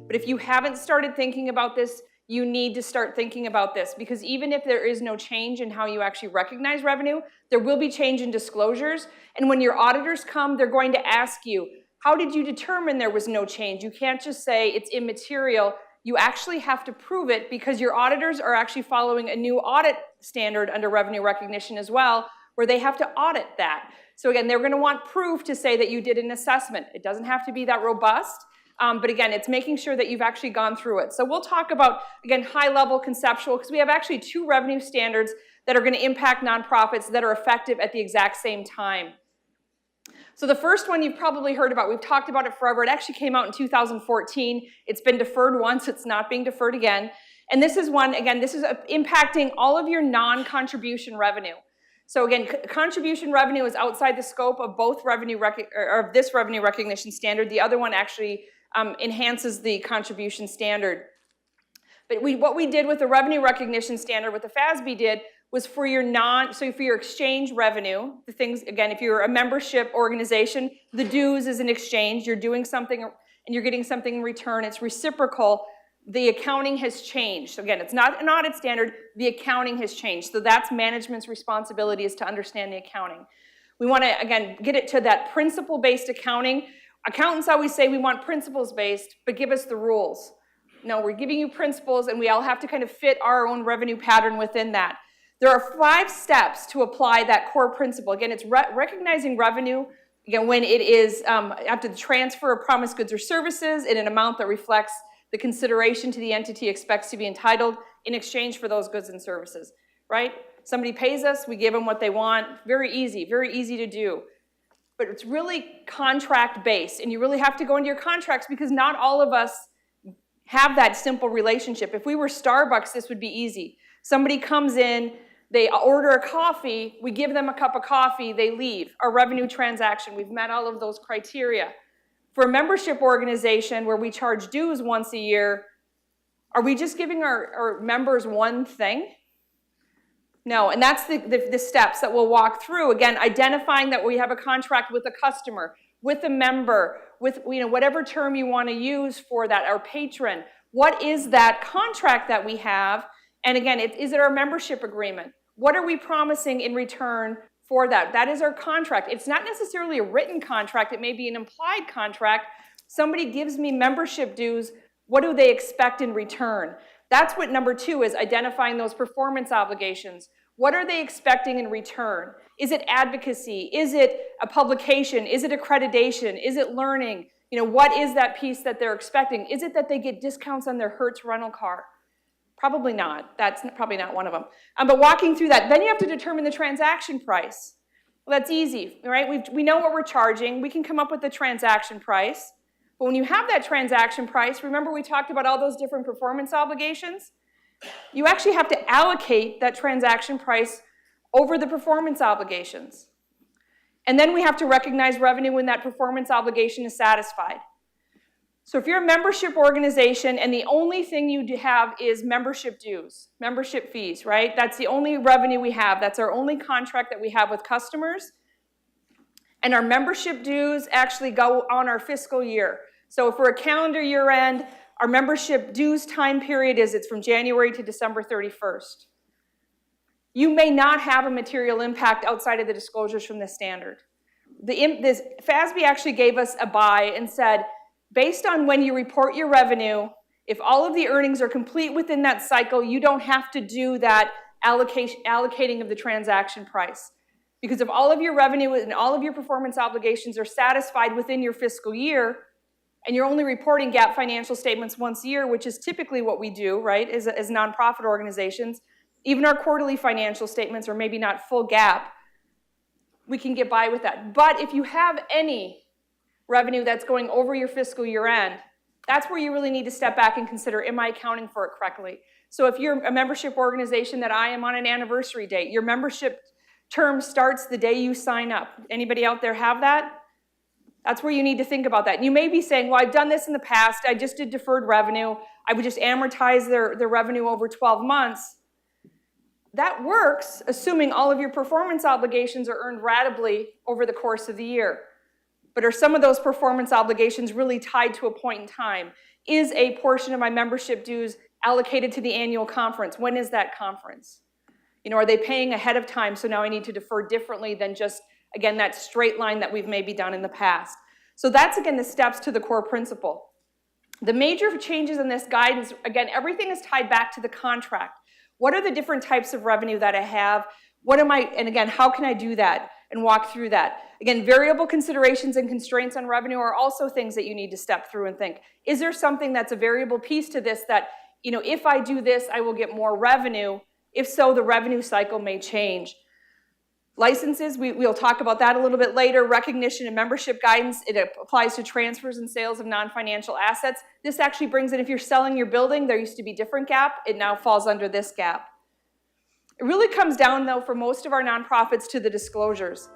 But if you haven't started thinking about this, you need to start thinking about this, because even if there is no change in how you actually recognize revenue, there will be change in disclosures. And when your auditors come, they're going to ask you, how did you determine there was no change? You can't just say it's immaterial. You actually have to prove it, because your auditors are actually following a new audit standard under revenue recognition as well, where they have to audit that. So again, they're going to want proof to say that you did an assessment. It doesn't have to be that robust, but again, it's making sure that you've actually gone through it. So we'll talk about, again, high-level conceptual, because we have actually 2 revenue standards that are going to impact nonprofits that are effective at the exact same time. So the first one you've probably heard about. We've talked about it forever. It actually came out in 2014. It's been deferred once. It's not being deferred again. And this is one, again, this is impacting all of your non-contribution revenue. So again, contribution revenue is outside the scope of both of this revenue recognition standard. The other one actually enhances the contribution standard. But what we did with the revenue recognition standard, what the FASB did, was for your for your exchange revenue, the things, again, if you're a membership organization, the dues is an exchange. You're doing something and you're getting something in return. It's reciprocal. The accounting has changed. So again, it's not an audit standard. The accounting has changed. So that's management's responsibility, is to understand the accounting. We want to, again, get it to that principle-based accounting. Accountants always say we want principles-based, but give us the rules. No, we're giving you principles, and we all have to kind of fit our own revenue pattern within that. There are 5 steps to apply that core principle. Again, it's recognizing revenue, again, when it is after the transfer of promised goods or services in an amount that reflects the consideration to the entity expects to be entitled in exchange for those goods and services, right? Somebody pays us, we give them what they want. Very easy to do. But it's really contract-based, and you really have to go into your contracts, because not all of us have that simple relationship. If we were Starbucks, this would be easy. Somebody comes in, they order a coffee, we give them a cup of coffee, they leave. Our revenue transaction, we've met all of those criteria. For a membership organization where we charge dues once a year, are we just giving our members one thing? No, and that's the steps that we'll walk through. Again, identifying that we have a contract with a customer, with a member, with whatever term you want to use for that, our patron. What is that contract that we have? And again, is it our membership agreement? What are we promising in return for that? That is our contract. It's not necessarily a written contract. It may be an implied contract. Somebody gives me membership dues. What do they expect in return? That's what number 2 is, identifying those performance obligations. What are they expecting in return? Is it advocacy? Is it a publication? Is it accreditation? Is it learning? What is that piece that they're expecting? Is it that they get discounts on their Hertz rental car? Probably not. That's probably not one of them. But walking through that, then you have to determine the transaction price. Well, that's easy, right? We know what we're charging. We can come up with the transaction price. But when you have that transaction price, remember we talked about all those different performance obligations? You actually have to allocate that transaction price over the performance obligations. And then we have to recognize revenue when that performance obligation is satisfied. So if you're a membership organization and the only thing you have is membership dues, membership fees, right? That's the only revenue we have. That's our only contract that we have with customers. And our membership dues actually go on our fiscal year. So for a calendar year end, our membership dues time period it's from January to December 31st. You may not have a material impact outside of the disclosures from this standard. This FASB actually gave us a buy and said, based on when you report your revenue, if all of the earnings are complete within that cycle, you don't have to do that allocating of the transaction price. Because if all of your revenue and all of your performance obligations are satisfied within your fiscal year, and you're only reporting GAAP financial statements once a year, which is typically what we do, right, as nonprofit organizations, even our quarterly financial statements are maybe not full GAAP, we can get by with that. But if you have any revenue that's going over your fiscal year end, that's where you really need to step back and consider, am I accounting for it correctly? So if you're a membership organization that I am on an anniversary date, your membership term starts the day you sign up. Anybody out there have that? That's where you need to think about that. You may be saying, well, I've done this in the past. I just did deferred revenue. I would just amortize their revenue over 12 months. That works, assuming all of your performance obligations are earned ratably over the course of the year. But are some of those performance obligations really tied to a point in time? Is a portion of my membership dues allocated to the annual conference? When is that conference? You know, are they paying ahead of time, so now I need to defer differently than just, again, that straight line that we've maybe done in the past? So that's, again, the steps to the core principle. The major changes in this guidance, again, everything is tied back to the contract. What are the different types of revenue that I have? What am I, and again, how can I do that and walk through that? Again, variable considerations and constraints on revenue are also things that you need to step through and think. Is there something that's a variable piece to this that, you know, if I do this, I will get more revenue? If so, the revenue cycle may change. Licenses, we'll talk about that a little bit later. Recognition and membership guidance, it applies to transfers and sales of non-financial assets. This actually brings in, if you're selling your building, there used to be different gap, it now falls under this gap. It really comes down, though, for most of our nonprofits to the disclosures.